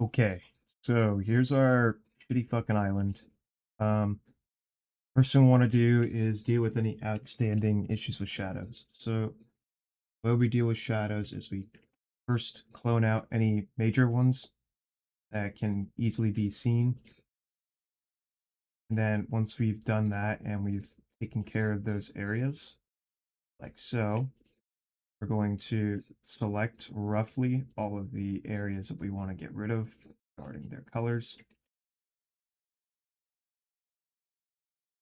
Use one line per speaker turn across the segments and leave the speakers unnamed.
Okay, so here's our shitty fucking island. Um, First thing we want to do is deal with any outstanding issues with shadows. So, the way we deal with shadows is we first clone out any major ones that can easily be seen. And then once we've done that and we've taken care of those areas, like so, we're going to select roughly all of the areas that we want to get rid of regarding their colors.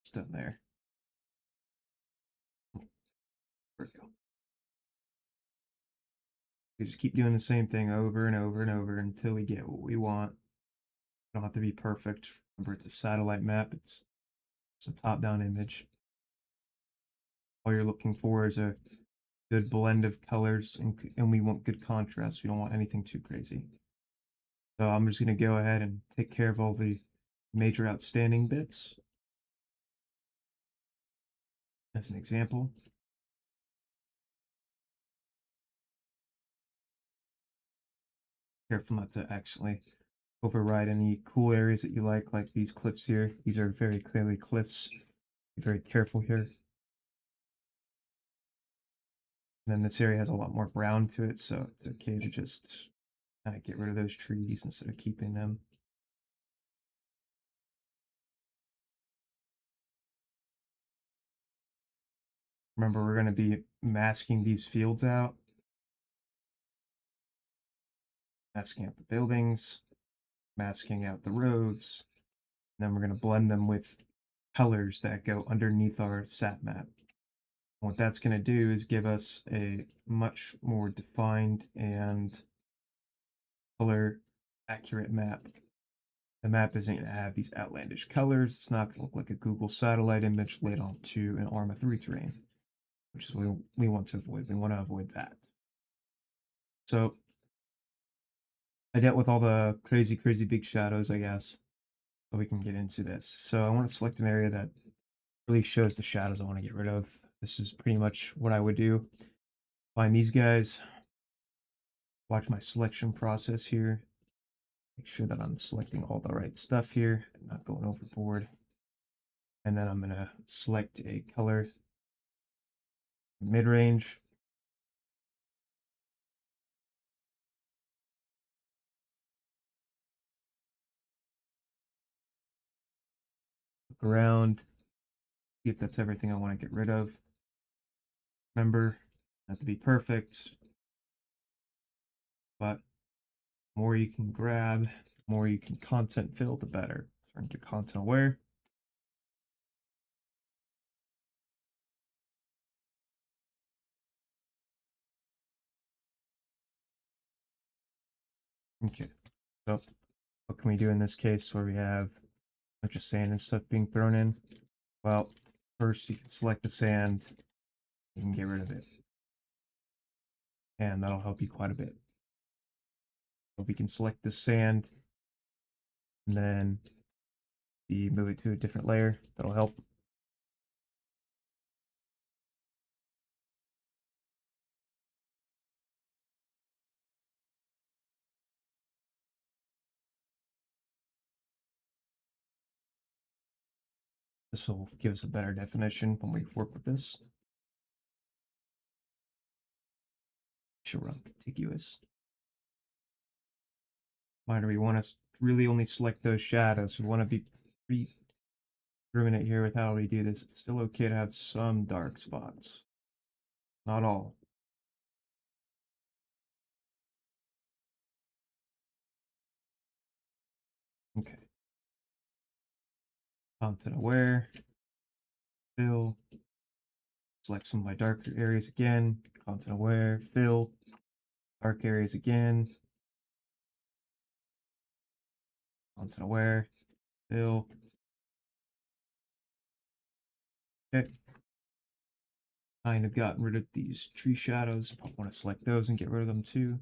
It's done there. There we go. We just keep doing the same thing over and over and over until we get what we want. It don't have to be perfect. Remember, it's a satellite map. It's a top-down image. All you're looking for is a good blend of colors, and we want good contrast. We don't want anything too crazy. So I'm just going to go ahead and take care of all the major outstanding bits. As an example, careful not to accidentally override any cool areas that you like these cliffs here. These are very clearly cliffs. Be very careful here. And then this area has a lot more brown to it, so it's okay to just kind of get rid of those trees instead of keeping them. Remember, we're going to be masking these fields out, masking out the buildings, masking out the roads, and then we're going to blend them with colors that go underneath our sat map. What that's going to do is give us a much more defined and color accurate map. The map isn't going to have these outlandish colors. It's not going to look like a Google satellite image laid onto an ARMA 3 terrain, which is what we want to avoid. We want to avoid that. So I dealt with all the crazy, crazy big shadows, I guess. So we can get into this. So I want to select an area that really shows the shadows I want to get rid of. This is pretty much what I would do. Find these guys, watch my selection process here, make sure that I'm selecting all the right stuff here and not going overboard. And then I'm going to select a color mid-range. Look around, see if that's everything I want to get rid of. Remember, not to be perfect, but the more you can grab, the more you can content fill, the better. Turn to content aware. Okay, so what can we do in this case where we have a bunch of sand and stuff being thrown in? Well, first you can select the sand, you can get rid of it, and that'll help you quite a bit. So if we can select the sand and then move it to a different layer, that'll help. This will give us a better definition when we work with this. Should run contiguous. Minor, we want to really only select those shadows. We want to be pretty discriminate here with how we do this. It's still okay to have some dark spots. Not all. Okay. Content aware. Fill. Select some of my darker areas again. Content aware. Fill. Dark areas again. Content aware. Fill. Okay. Kind of gotten rid of these tree shadows. I want to select those and get rid of them too.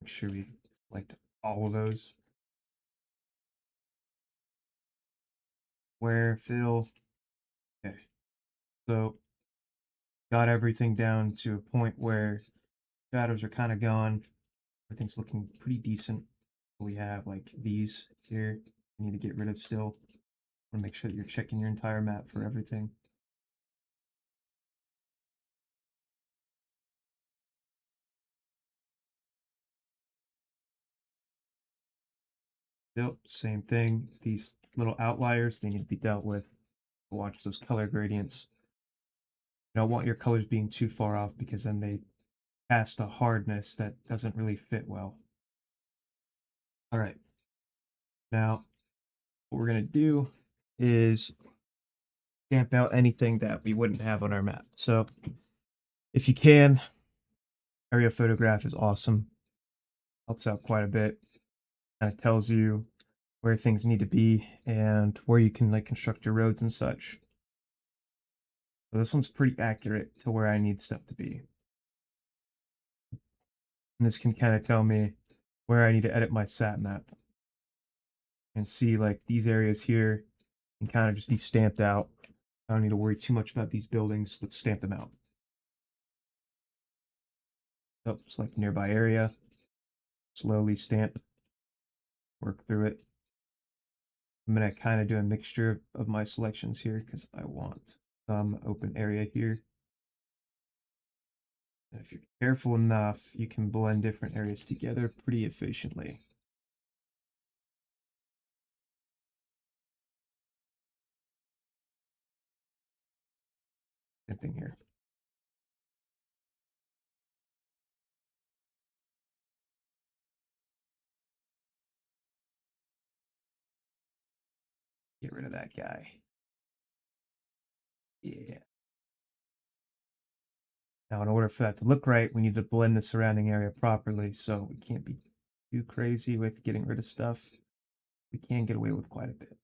Make sure we select all of those. Where, fill. Okay. So got everything down to a point where shadows are kind of gone. Everything's looking pretty decent. We have like these here. You need to get rid of still. Want to make sure that you're checking your entire map for everything. Yep, same thing. These little outliers, they need to be dealt with. Watch those color gradients. You don't want your colors being too far off because then they cast a hardness that doesn't really fit well. All right. Now, what we're going to do is stamp out anything that we wouldn't have on our map. So if you can, area photograph is awesome. Helps out quite a bit. Kind of tells you where things need to be and where you can like construct your roads and such. So this one's pretty accurate to where I need stuff to be. And this can kind of tell me where I need to edit my sat map and see like these areas here can kind of just be stamped out. I don't need to worry too much about these buildings. Let's stamp them out. So select nearby area, slowly stamp, work through it. I'm going to kind of do a mixture of my selections here because I want some open area here. And if you're careful enough, you can blend different areas together pretty efficiently. Same thing here. Get rid of that guy. Yeah. Now, in order for that to look right, we need to blend the surrounding area properly, so we can't be too crazy with getting rid of stuff. We can get away with quite a bit.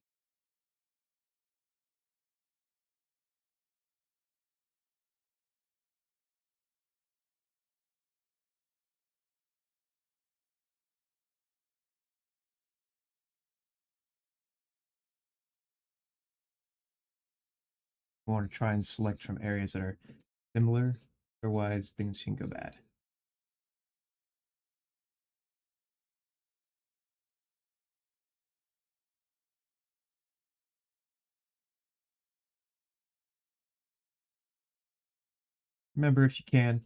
We want to try and select from areas that are similar, otherwise things can go bad. Remember, if you can,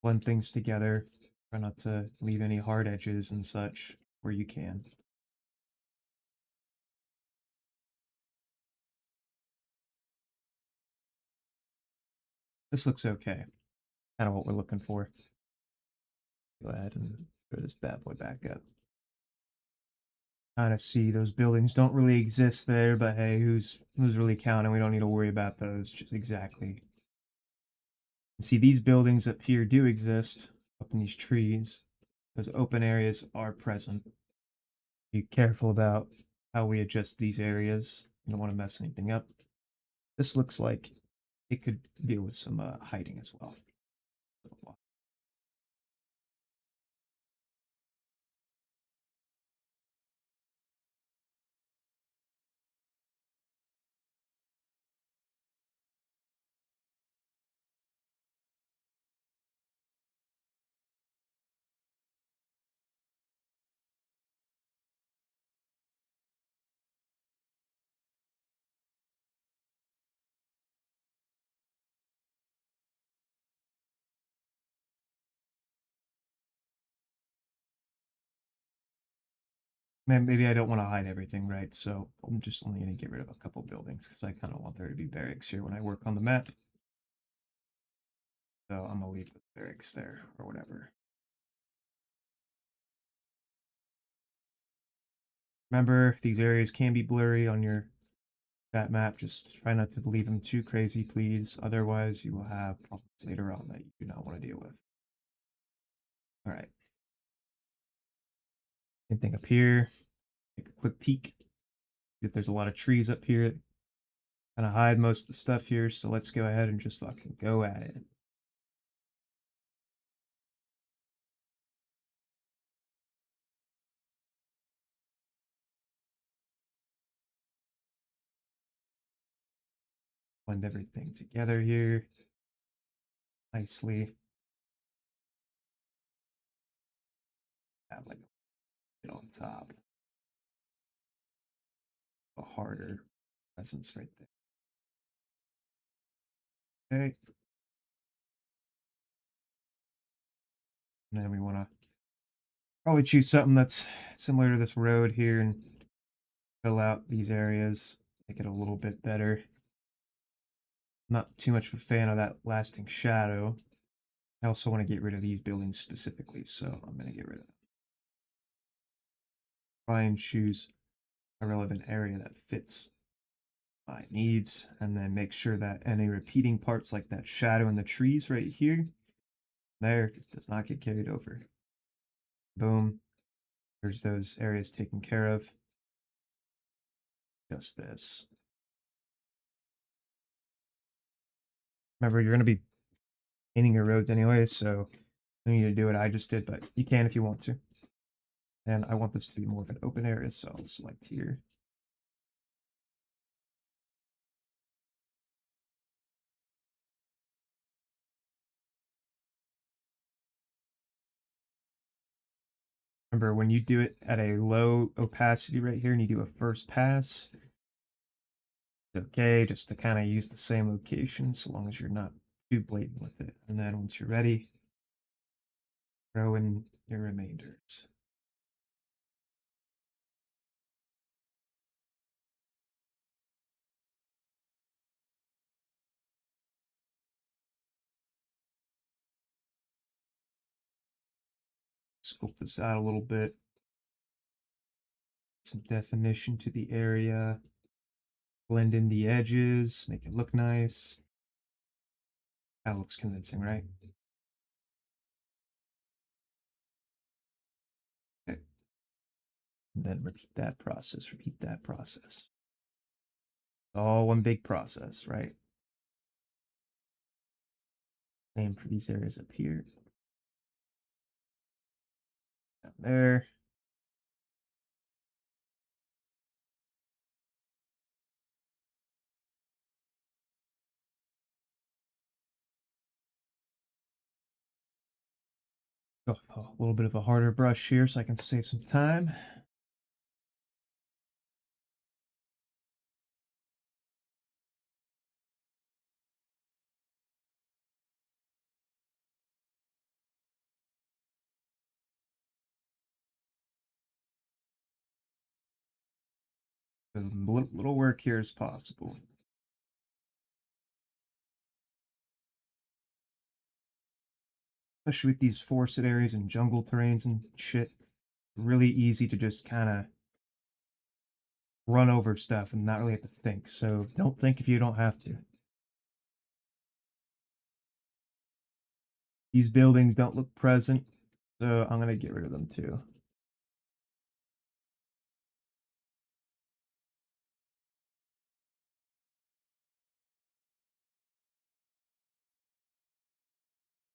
blend things together. Try not to leave any hard edges and such where you can. This looks okay. Kind of what we're looking for. Go ahead and throw this bad boy back up. Kind of see those buildings don't really exist there, but hey, who's really counting? We don't need to worry about those. Just exactly. See, these buildings up here do exist up in these trees. Those open areas are present. Be careful about how we adjust these areas. You don't want to mess anything up. This looks like it could deal with some hiding as well. Maybe I don't want to hide everything, right? So I'm just only going to get rid of a couple buildings because I kind of want there to be barracks here when I work on the map. So I'm going to leave the barracks there or whatever. Remember, these areas can be blurry on your that map. Just try not to leave them too crazy, please. Otherwise, you will have problems later on that you do not want to deal with. All right. Same thing up here. Take a quick peek. If there's a lot of trees up here, kind of hide most of the stuff here. So let's go ahead and just fucking go at it. Blend everything together here nicely. have like a bit on top, a harder presence right there. Okay. And then we want to probably choose something that's similar to this road here and fill out these areas, make it a little bit better. Not too much of a fan of that lasting shadow. I also want to get rid of these buildings specifically, so I'm going to get rid of them. Try and choose a relevant area that fits my needs, and then make sure that any repeating parts like that shadow in the trees right here, there, does not get carried over. Boom. There's those areas taken care of. Just this. Remember, you're going to be painting your roads anyway, so you need to do what I just did, but you can if you want to. And I want this to be more of an open area, so I'll select here. Remember, when you do it at a low opacity right here and you do a first pass, it's okay just to kind of use the same location so long as you're not too blatant with it. And then once you're ready, throw in your remainders. Scope this out a little bit. Some definition to the area. Blend in the edges, make it look nice. That looks convincing, right? Okay. And then repeat that process, repeat that process. All one big process, right? Same for these areas up here. Down there. Oh, a little bit of a harder brush here so I can save some time. A little work here as possible. Especially with these forested areas and jungle terrains and shit. Really easy to just kind of run over stuff and not really have to think. So don't think if you don't have to. These buildings don't look present, so I'm going to get rid of them too.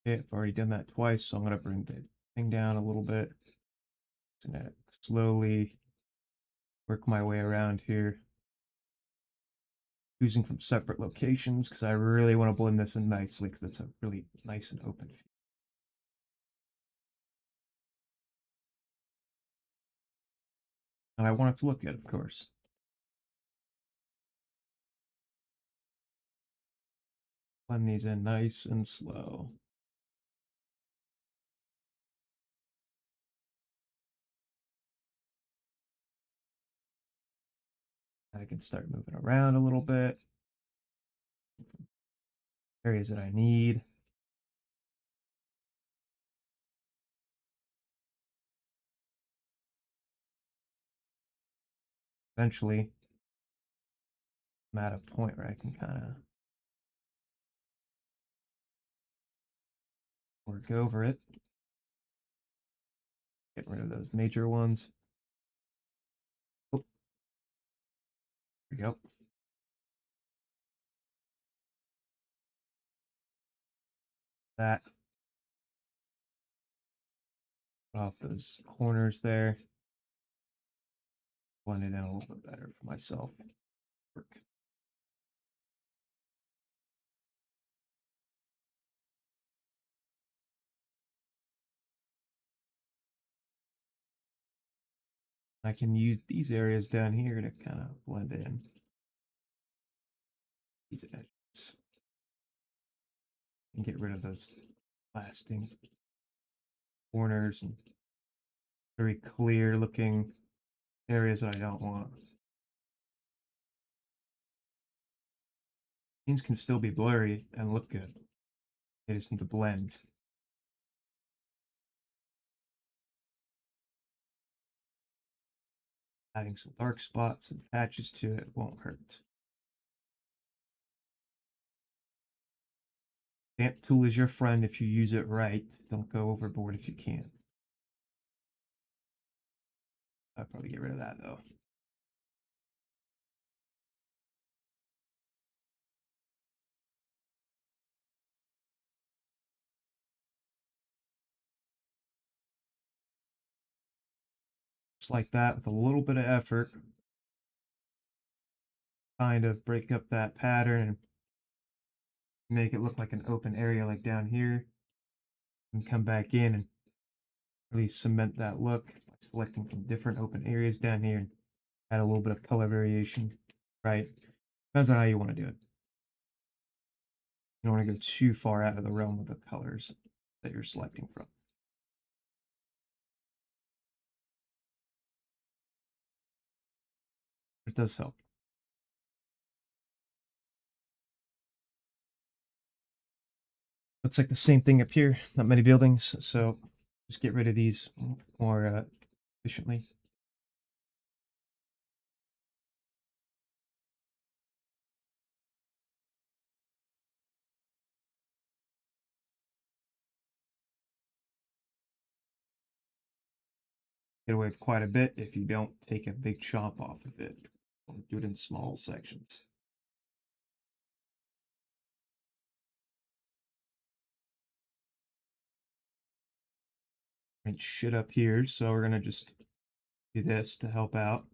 Okay, I've already done that twice, so I'm going to bring the thing down a little bit. Just going to slowly work my way around here. Choosing from separate locations because I really want to blend this in nicely because it's a really nice and open feel. And I want it to look good, of course. Blend these in nice and slow. I can start moving around a little bit. Areas that I need. Eventually, I'm at a point where I can kind of work over it. Get rid of those major ones. Oh, there we go. That. Off those corners there. Blend it in a little bit better for myself. Work. I can use these areas down here to kind of blend in these edges and get rid of those lasting corners and very clear looking areas that I don't want. Scenes can still be blurry and look good. They just need to blend. Adding some dark spots and patches to it won't hurt. Stamp tool is your friend if you use it right. Don't go overboard if you can. I'll probably get rid of that though. Just like that, with a little bit of effort, kind of break up that pattern and make it look like an open area like down here. And come back in and really cement that look by selecting from different open areas down here and add a little bit of color variation. Right? Depends on how you want to do it. You don't want to go too far out of the realm of the colors that you're selecting from. It does help. Looks like the same thing up here. Not many buildings, so just get rid of these more efficiently. Get away with quite a bit if you don't take a big chop off of it. Or do it in small sections. And shit up here, so we're gonna just do this to help out.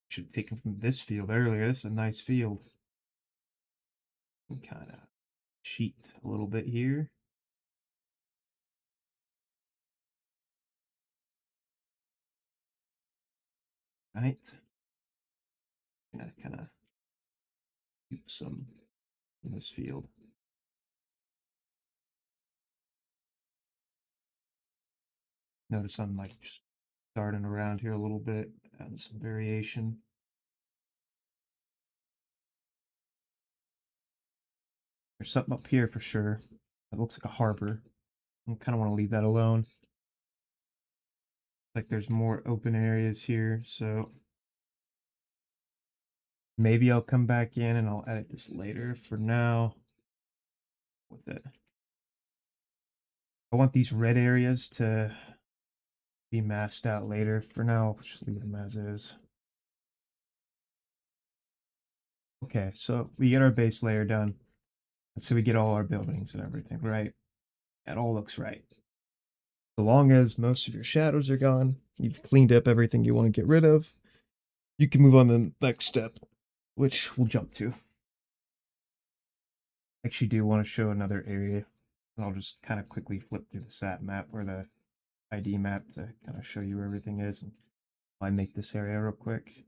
Should have taken from this field earlier. This is a nice field. Kind of cheat a little bit here. Right. Gonna kind of keep some in this field. Notice I'm like just starting around here a little bit, adding some variation. There's something up here for sure. That looks like a harbor. I kind of want to leave that alone. Like there's more open areas here, so maybe I'll come back in and I'll edit this later. For now, with it. I want these red areas to be masked out later. For now, I'll just leave them as is. Okay, so we get our base layer done. So we get all our buildings and everything, right? That all looks right. So long as most of your shadows are gone, you've cleaned up everything you want to get rid of, you can move on to the next step, which we'll jump to. I actually do want to show another area. And I'll just kind of quickly flip through the SAT map or the ID map to kind of show you where everything is. And I make this area real quick.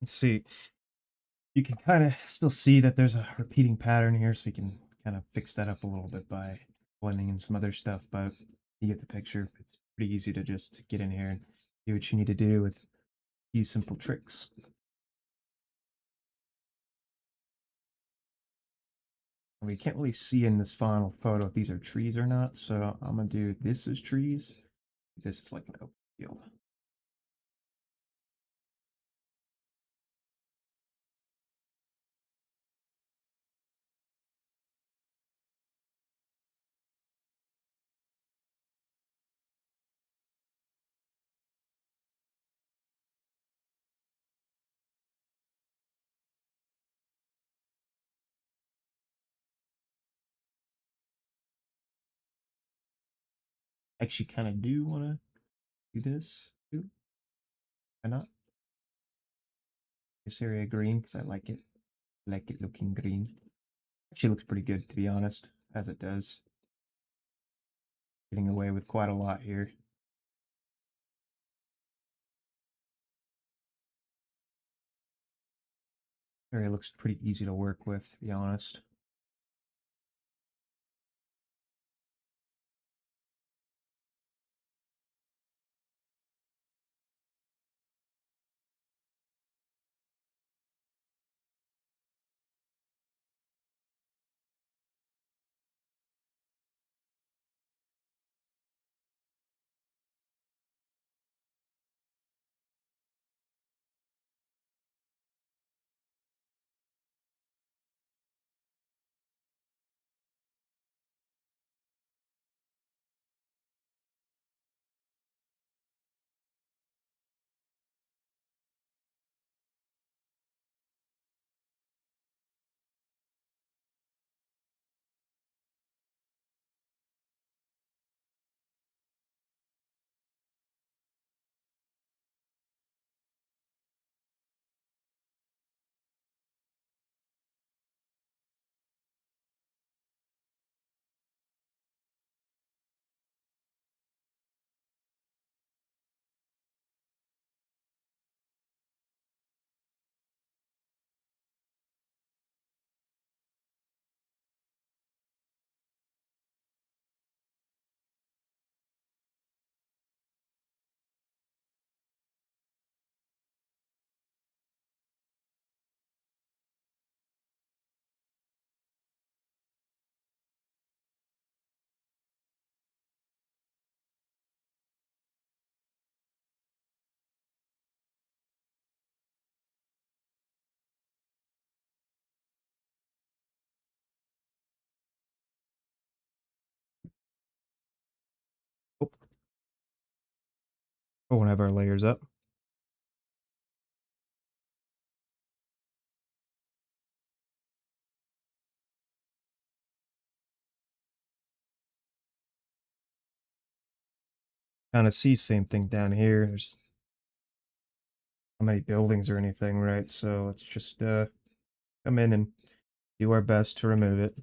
Let's see. You can kind of still see that there's a repeating pattern here, so you can kind of fix that up a little bit by blending in some other stuff, but you get the picture. It's pretty easy to just get in here and do what you need to do with a few simple tricks. And we can't really see in this final photo if these are trees or not, so I'm gonna do this as trees. This is like an open field. Actually, kind of do want to do this too. Why not? This area green because I like it. I like it looking green. Actually, looks pretty good to be honest, as it does. Getting away with quite a lot here. Area looks pretty easy to work with, to be honest. Oh, we'll have our layers up. Kind of see same thing down here. There's not many buildings or anything, right? So let's just come in and do our best to remove it.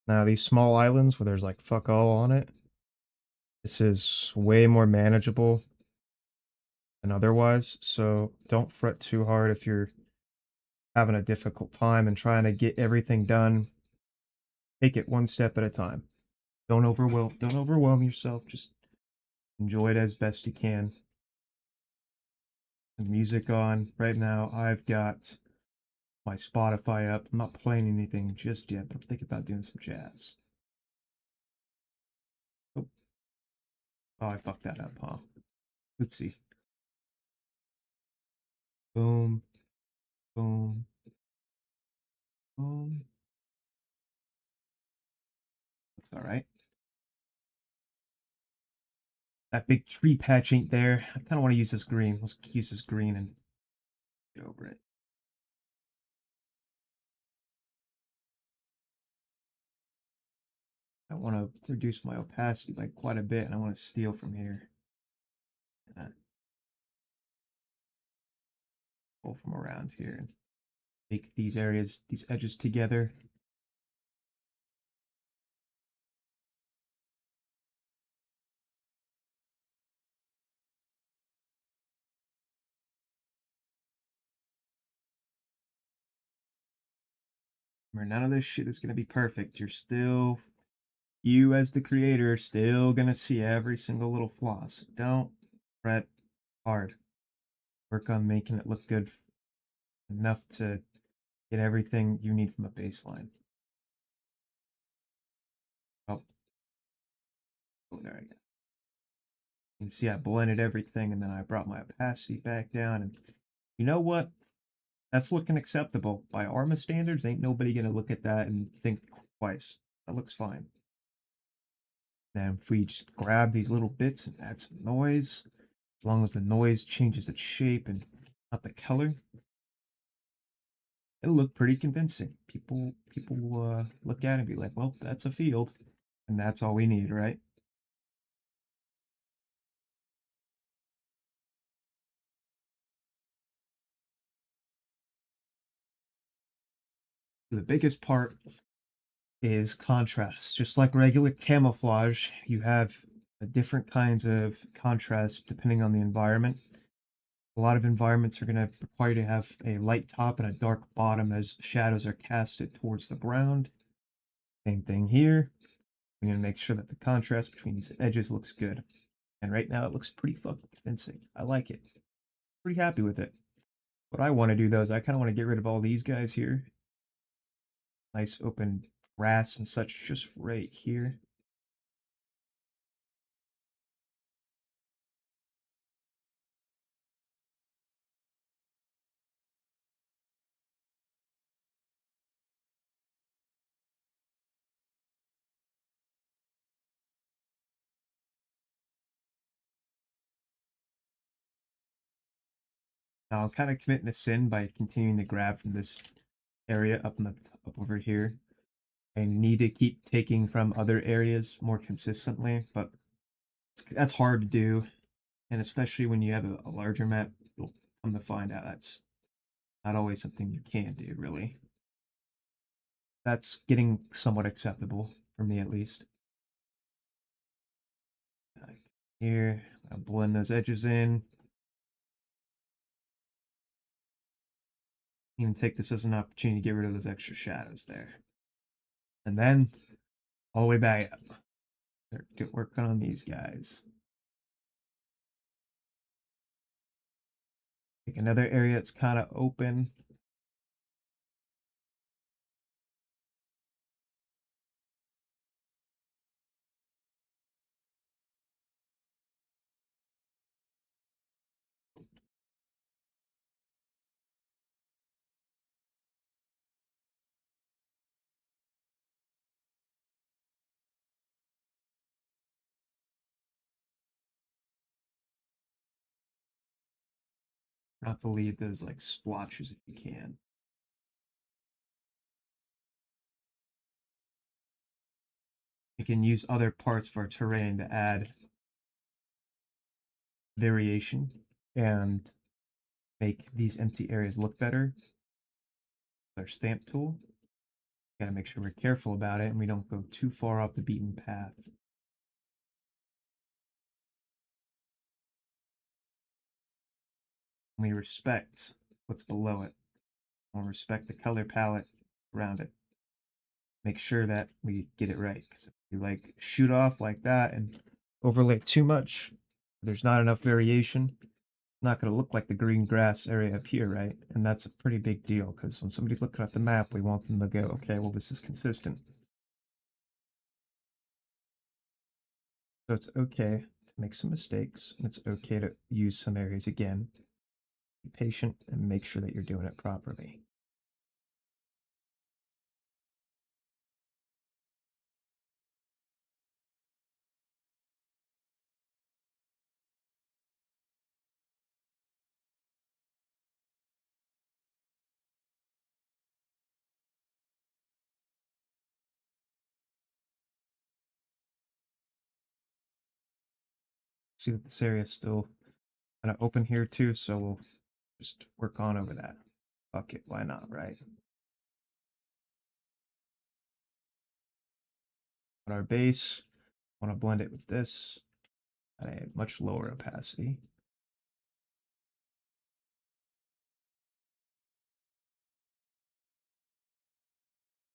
Now these small islands where there's like fuck all on it, this is way more manageable than otherwise. So don't fret too hard if you're having a difficult time and trying to get everything done. Take it one step at a time. Don't overwhelm yourself. Just enjoy it as best you can. The music on right now. I've got my Spotify up. I'm not playing anything just yet, but I'm thinking about doing some jazz. Oh, oh, I fucked that up, huh? Oopsie. Boom, boom, boom. Looks all right. That big tree patch ain't there. I kind of want to use this green. Let's use this green and get over it. I want to reduce my opacity by quite a bit, and I want to steal from here. Pull from around here and make these areas, these edges together. Remember, none of this shit is going to be perfect. You as the creator, still going to see every single little flaw. So don't fret hard. Work on making it look good enough to get everything you need from a baseline. Oh, there I go. You can see I blended everything and then I brought my opacity back down. And you know what? That's looking acceptable. By ARMA standards, ain't nobody going to look at that and think twice. That looks fine. Now, if we just grab these little bits and add some noise, as long as the noise changes its shape and not the color, it'll look pretty convincing. People look at it and be like, well, that's a field. And that's all we need, right? The biggest part is contrast. Just like regular camouflage, you have different kinds of contrast depending on the environment. A lot of environments are going to require you to have a light top and a dark bottom as shadows are casted towards the ground. Same thing here. I'm going to make sure that the contrast between these edges looks good. And right now it looks pretty fucking convincing. I like it. Pretty happy with it. What I want to do though is I kind of want to get rid of all these guys here. Nice open grass and such just right here. Now I'm kind of committing a sin by continuing to grab from this area up over here. I need to keep taking from other areas more consistently, but that's hard to do. And especially when you have a larger map, you'll come to find out that's not always something you can do, really. That's getting somewhat acceptable, for me at least. Here, I'll blend those edges in. Even take this as an opportunity to get rid of those extra shadows there. And then, all the way back up. Get working on these guys. Take another area that's kind of open. Not to leave those like splotches if you can. You can use other parts of our terrain to add variation and make these empty areas look better. Our stamp tool. Gotta make sure we're careful about it and we don't go too far off the beaten path. We respect what's below it. We'll respect the color palette around it. Make sure that we get it right. Because if we like shoot off like that and overlay too much, there's not enough variation. It's not going to look like the green grass area up here, right? And that's a pretty big deal because when somebody's looking at the map, we want them to go, okay, well, this is consistent. So it's okay to make some mistakes. And it's okay to use some areas again. Be patient and make sure that you're doing it properly. See that this area is still kind of open here too, so we'll just work on over that. Fuck it, why not, right? On our base, want to blend it with this at a much lower opacity.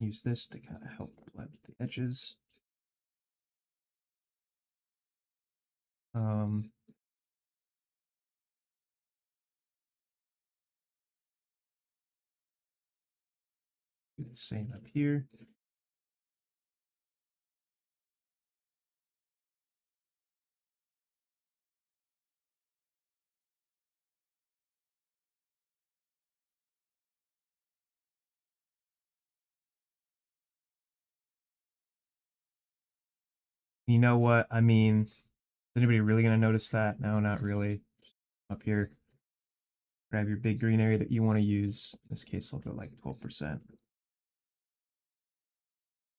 use this to kind of help blend the edges. Um, do the same up here. You know what? I mean, is anybody really going to notice that? No, not really. Up here, grab your big green area that you want to use. In this case, I'll go like 12%.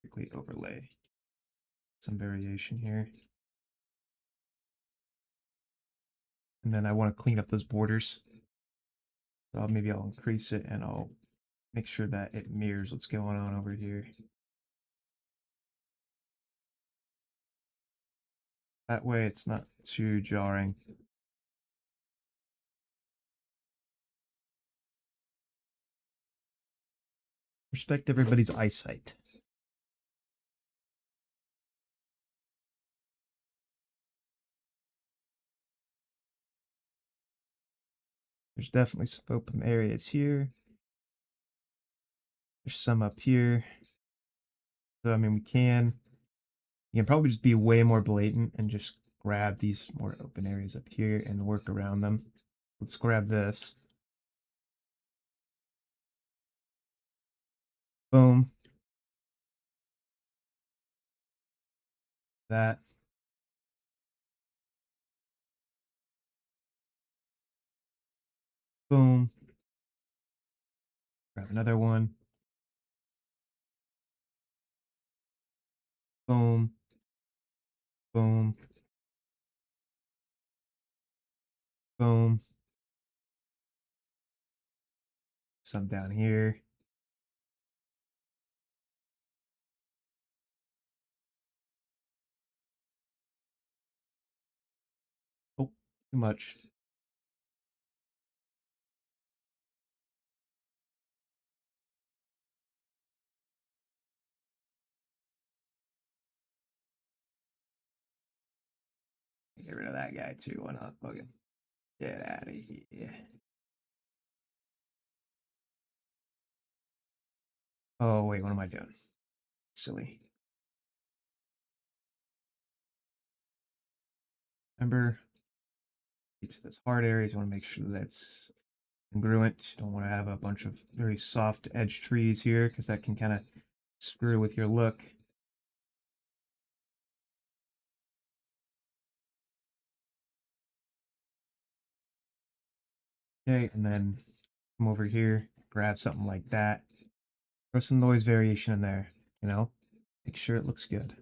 Quickly overlay some variation here. And then I want to clean up those borders. So maybe I'll increase it and I'll make sure that it mirrors what's going on over here. That way it's not too jarring. Respect everybody's eyesight. There's definitely some open areas here. There's some up here. So, I mean, you can probably just be way more blatant and just grab these more open areas up here and work around them. Let's grab this. Boom. That. Boom. Grab another one. Boom. Boom. Boom. Some down here. Oh, too much. Get rid of that guy too. Why not? Fucking get out of here. Oh, wait, what am I doing? Silly. Remember, it's this hard areas. You want to make sure that's congruent. You don't want to have a bunch of very soft edge trees here because that can kind of screw with your look. Okay, and then come over here, grab something like that. Throw some noise variation in there, you know? Make sure it looks good.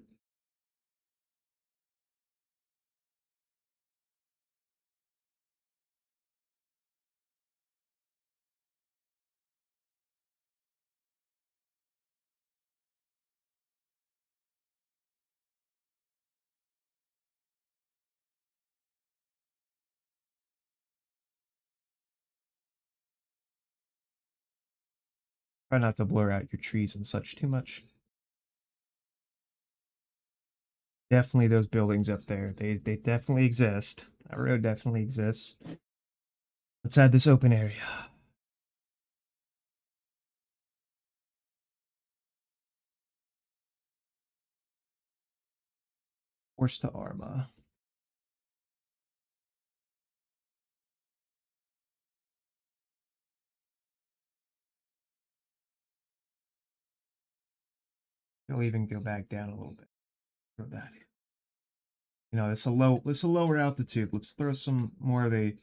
Try not to blur out your trees and such too much. Definitely those buildings up there. They definitely exist. That road definitely exists. Let's add this open area. Horse to Arma. I'll even go back down a little bit. Throw that in. You know, this a lower altitude. Let's throw some more of the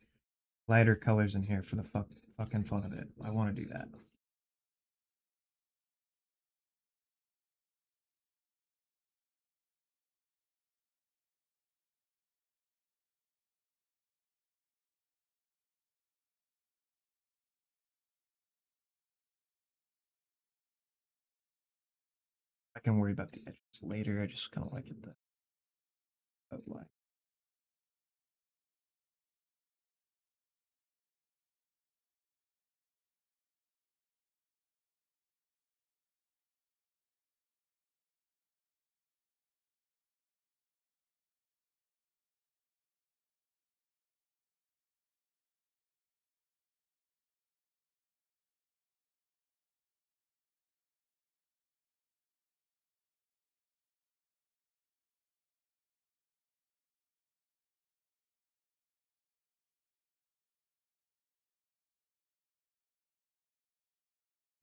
lighter colors in here for the fucking fun of it. I want to do that. I can worry about the edges later. I just kind of like it the outline.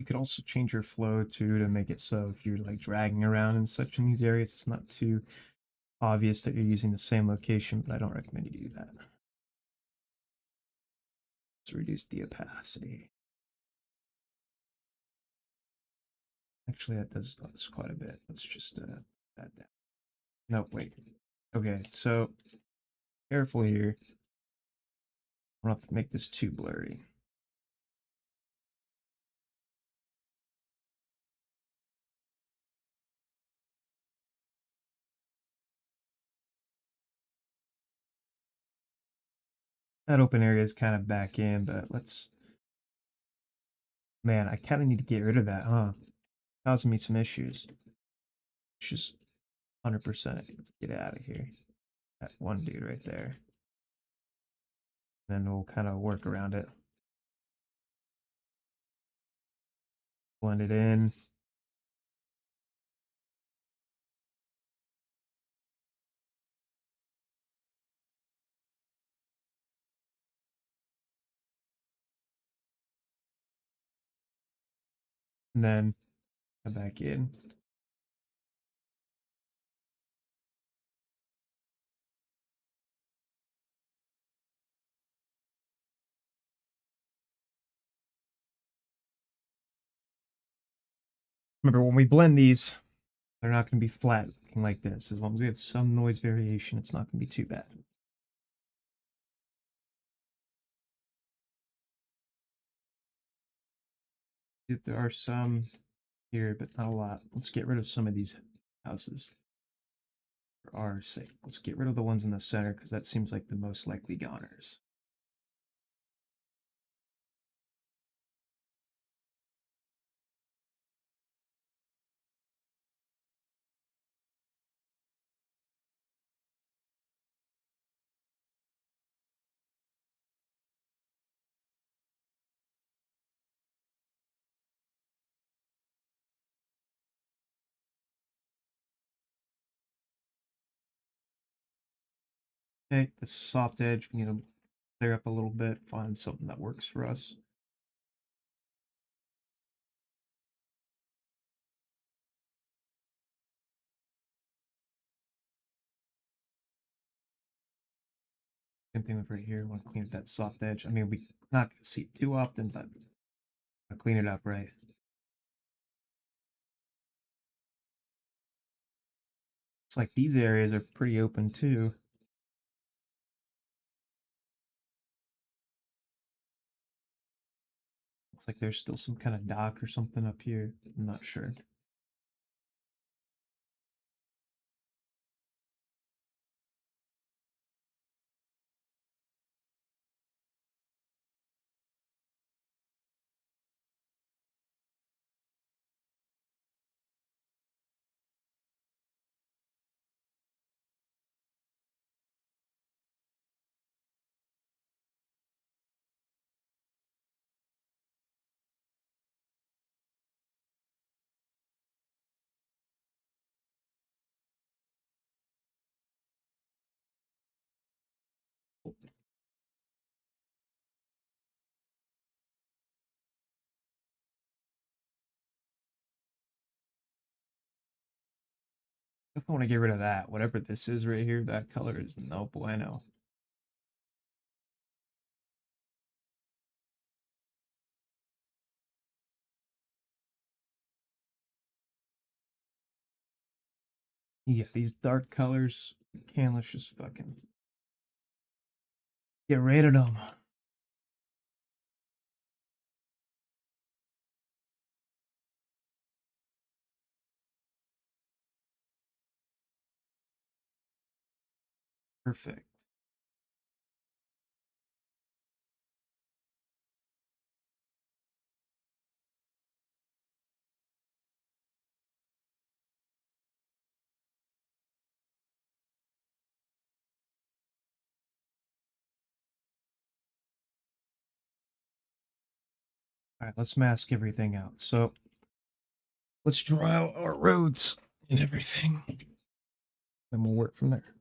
You could also change your flow too to make it so if you're like dragging around and such in these areas, it's not too obvious that you're using the same location, but I don't recommend you do that. Let's reduce the opacity. Actually, that does quite a bit. Let's just that down. No, wait. Okay, so careful here. I don't have to make this too blurry. That open area is kind of back in, but let's... Man, I kind of need to get rid of that, huh? Causing me some issues. It's just 100%. Let's get out of here. That one dude right there. Then we'll kind of work around it. Blend it in. And then come back in. Remember, when we blend these, they're not going to be flat looking like this. As long as we have some noise variation, it's not going to be too bad. There are some here, but not a lot. Let's get rid of some of these houses for our sake. Let's get rid of the ones in the center because that seems like the most likely goners. Okay, this soft edge, we need to clear up a little bit, find something that works for us. Same thing with right here. I want to clean up that soft edge. I mean, we're not going to see it too often, but I'll clean it up right. It's like these areas are pretty open too. Looks like there's still some kind of dock or something up here. I'm not sure. I want to get rid of that. Whatever this is right here, that color is no bueno. Yeah, these dark colors, let's just fucking get rid of them. Perfect. All right, let's mask everything out. So let's draw out our roads and everything. Then we'll work from there.